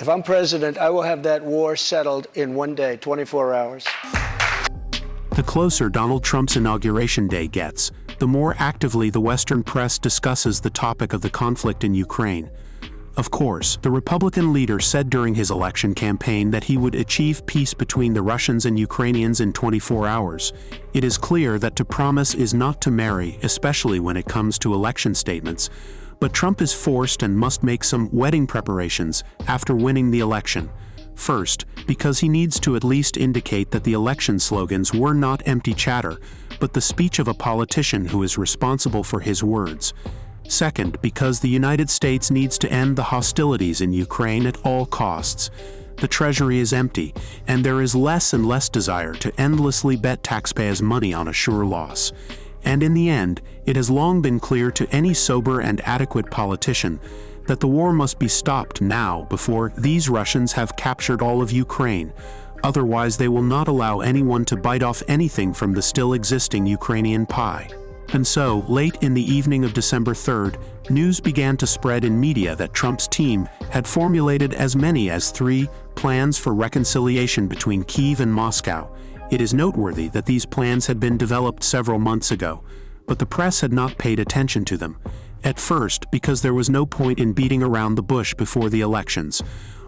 If I'm president, I will have that war settled in one day, 24 hours. The closer Donald Trump's inauguration day gets, the more actively the Western press discusses the topic of the conflict in Ukraine. Of course, the Republican leader said during his election campaign that he would achieve peace between the Russians and Ukrainians in 24 hours. It is clear that to promise is not to marry, especially when it comes to election statements. But Trump is forced and must make some wedding preparations after winning the election. First, because he needs to at least indicate that the election slogans were not empty chatter, but the speech of a politician who is responsible for his words. Second, because the United States needs to end the hostilities in Ukraine at all costs. The treasury is empty, and there is less and less desire to endlessly bet taxpayers' money on a sure loss. And in the end, it has long been clear to any sober and adequate politician that the war must be stopped now before these Russians have captured all of Ukraine. Otherwise, they will not allow anyone to bite off anything from the still existing Ukrainian pie. And so, late in the evening of December 3rd, news began to spread in media that Trump's team had formulated as many as 3 plans for reconciliation between Kyiv and Moscow. It is noteworthy that these plans had been developed several months ago, but the press had not paid attention to them. At first, because there was no point in beating around the bush before the elections.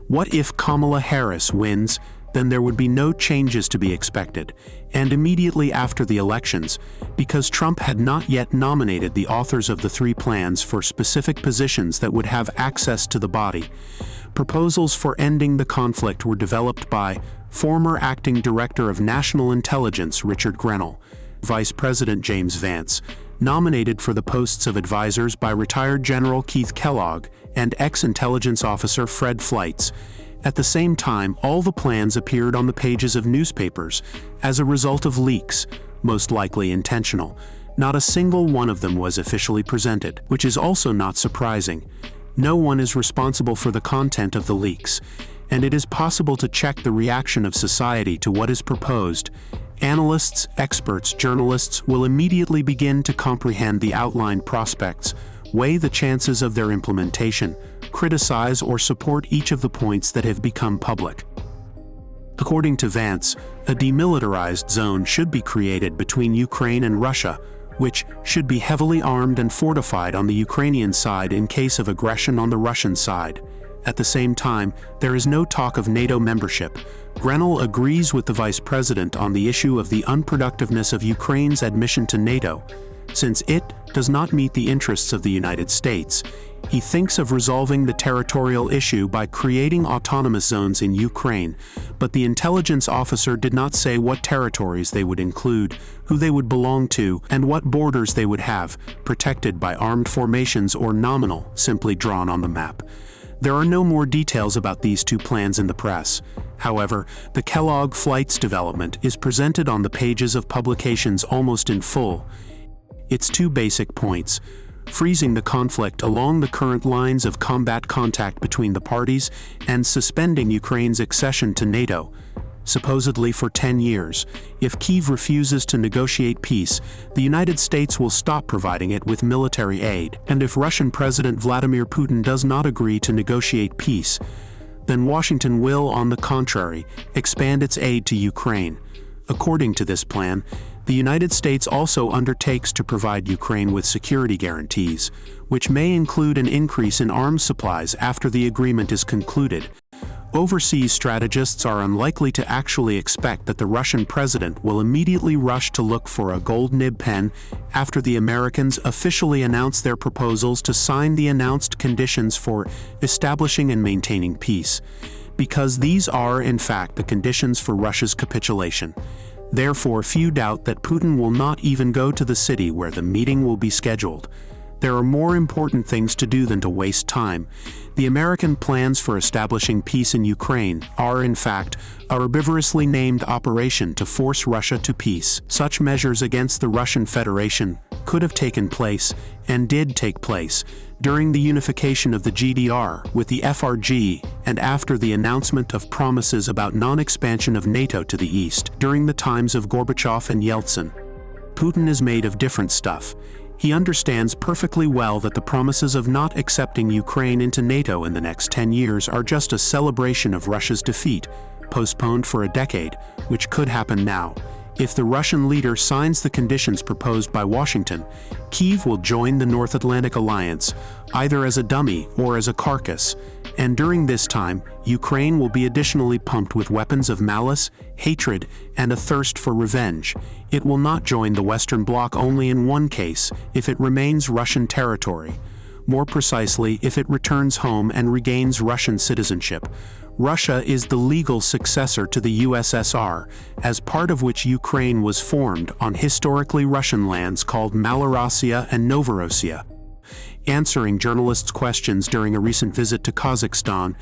What if Kamala Harris wins? Then there would be no changes to be expected. And immediately after the elections, because Trump had not yet nominated the authors of the 3 plans for specific positions that would have access to the body, proposals for ending the conflict were developed by former acting director of National Intelligence Richard Grenell, Vice President James Vance, nominated for the posts of advisors by retired General Keith Kellogg and ex-intelligence officer Fred Fleitz. At the same time, all the plans appeared on the pages of newspapers as a result of leaks, most likely intentional. Not a single one of them was officially presented, which is also not surprising. No one is responsible for the content of the leaks, and it is possible to check the reaction of society to what is proposed. Analysts, experts, journalists will immediately begin to comprehend the outlined prospects, weigh the chances of their implementation, criticize or support each of the points that have become public. According to Vance, a demilitarized zone should be created between Ukraine and Russia, which should be heavily armed and fortified on the Ukrainian side in case of aggression on the Russian side. At the same time, there is no talk of NATO membership. Grenell agrees with the vice president on the issue of the unproductiveness of Ukraine's admission to NATO, since it does not meet the interests of the United States. He thinks of resolving the territorial issue by creating autonomous zones in Ukraine, but the intelligence officer did not say what territories they would include, who they would belong to, and what borders they would have, protected by armed formations or nominal, simply drawn on the map. There are no more details about these 2 plans in the press. However, the Kellogg-Fleitz development is presented on the pages of publications almost in full. Its 2 basic points: freezing the conflict along the current lines of combat contact between the parties and suspending Ukraine's accession to NATO, supposedly for 10 years. If Kyiv refuses to negotiate peace, the United States will stop providing it with military aid. And if Russian President Vladimir Putin does not agree to negotiate peace, then Washington will, on the contrary, expand its aid to Ukraine. According to this plan, the United States also undertakes to provide Ukraine with security guarantees, which may include an increase in arms supplies after the agreement is concluded. Overseas strategists are unlikely to actually expect that the Russian president will immediately rush to look for a gold nib pen after the Americans officially announce their proposals to sign the announced conditions for establishing and maintaining peace, because these are, in fact, the conditions for Russia's capitulation. Therefore, few doubt that Putin will not even go to the city where the meeting will be scheduled. There are more important things to do than to waste time. The American plans for establishing peace in Ukraine are, in fact, a herbivorously named operation to force Russia to peace. Such measures against the Russian Federation could have taken place, and did take place, during the unification of the GDR with the FRG and after the announcement of promises about non-expansion of NATO to the east during the times of Gorbachev and Yeltsin. Putin is made of different stuff. He understands perfectly well that the promises of not accepting Ukraine into NATO in the next 10 years are just a celebration of Russia's defeat, postponed for a decade, which could happen now. If the Russian leader signs the conditions proposed by Washington, Kyiv will join the North Atlantic Alliance, either as a dummy or as a carcass, and during this time, Ukraine will be additionally pumped with weapons of malice, hatred, and a thirst for revenge. It will not join the Western Bloc only in one case, if it remains Russian territory. More precisely, if it returns home and regains Russian citizenship. Russia is the legal successor to the USSR, as part of which Ukraine was formed on historically Russian lands called Malorussia and Novorossiya. Answering journalists' questions during a recent visit to Kazakhstan,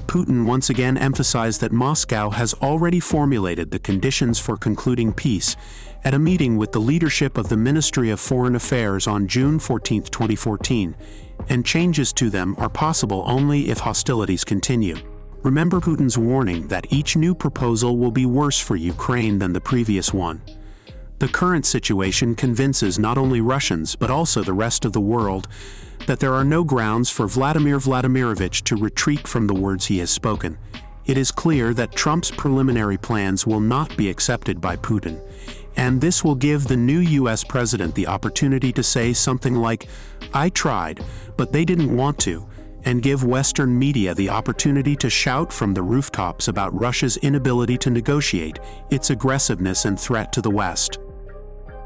Putin once again emphasized that Moscow has already formulated the conditions for concluding peace at a meeting with the leadership of the Ministry of Foreign Affairs on June 14, 2014, and changes to them are possible only if hostilities continue. Remember Putin's warning that each new proposal will be worse for Ukraine than the previous one. The current situation convinces not only Russians but also the rest of the world that there are no grounds for Vladimir Vladimirovich to retreat from the words he has spoken. It is clear that Trump's preliminary plans will not be accepted by Putin, and this will give the new US president the opportunity to say something like, "I tried, but they didn't want to," and give Western media the opportunity to shout from the rooftops about Russia's inability to negotiate, its aggressiveness and threat to the West.